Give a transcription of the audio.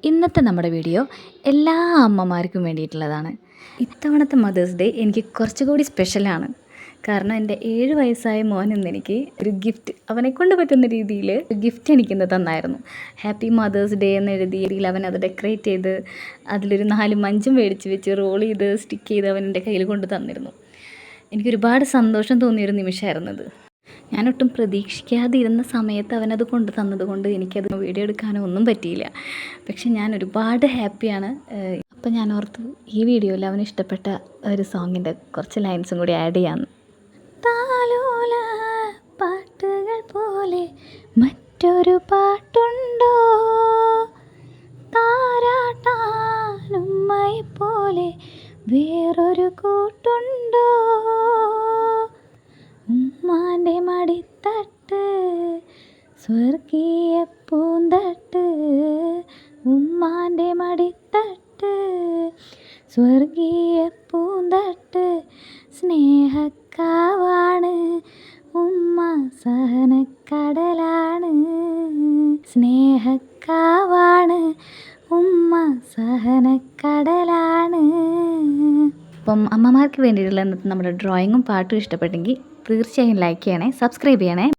ഇന്നത്തെ നമ്മുടെ വീഡിയോ എല്ലാ അമ്മമാർക്കും വേണ്ടിയിട്ടുള്ളതാണ്. ഇത്തവണത്തെ മദേഴ്സ് ഡേ എനിക്ക് കുറച്ചുകൂടി സ്പെഷ്യലാണ്. കാരണം എൻ്റെ 7 വയസ്സായ മോൻ ഇന്നെനിക്ക് ഒരു ഗിഫ്റ്റ്, അവനെക്കൊണ്ട് പറ്റുന്ന രീതിയിൽ ഗിഫ്റ്റ് എനിക്കിന്ന് തന്നായിരുന്നു. ഹാപ്പി മദേഴ്സ് ഡേ എന്ന് എഴുതിയ രീതിയിൽ അവൻ അത് ഡെക്കറേറ്റ് ചെയ്ത് അതിലൊരു 4 മഞ്ചും മേടിച്ച് വെച്ച് റോൾ ചെയ്ത് സ്റ്റിക്ക് ചെയ്ത് അവൻ എൻ്റെ കയ്യിൽ കൊണ്ട് തന്നിരുന്നു. എനിക്കൊരുപാട് സന്തോഷം തോന്നിയൊരു നിമിഷമായിരുന്നു അത്. ഞാനൊട്ടും പ്രതീക്ഷിക്കാതിരുന്ന സമയത്ത് അവനത് കൊണ്ട് തന്നതുകൊണ്ട് എനിക്കത് വീഡിയോ എടുക്കാനോ ഒന്നും പറ്റിയില്ല. പക്ഷെ ഞാൻ ഒരുപാട് ഹാപ്പിയാണ്. അപ്പം ഞാൻ ഓർത്തു ഈ വീഡിയോയിൽ അവന് ഇഷ്ടപ്പെട്ട ഒരു സോങ്ങിൻ്റെ കുറച്ച് ലൈൻസും കൂടി ആഡ് ചെയ്യാമെന്ന്. താലോല പാട്ടുകൾ പോലെ മറ്റൊരു പാട്ടുണ്ടോ, താരാട്ടാനുമ്മയെ പോലെ വേറൊരു കൂട്ടുണ്ടോ, ഉമ്മാൻ്റെ മടിത്തട്ട് സ്വർഗീയ പൂന്തട്ട്, ഉമ്മാൻ്റെ മടിത്തട്ട് സ്വർഗീയ പൂന്തട്ട്, സ്നേഹക്കാവാണ് ഉമ്മ സഹനക്കടലാണ്, സ്നേഹക്കാവാണ് ഉമ്മ സഹനക്കടലാണ്. അപ്പം അമ്മമാർക്ക് വേണ്ടിയിട്ടുള്ള നമ്മുടെ ഡ്രോയിങ്ങും പാട്ടും ഇഷ്ടപ്പെട്ടെങ്കിൽ തീർച്ചയായും ലൈക്ക് ചെയ്യണേ, സബ്സ്ക്രൈബ് ചെയ്യണേ.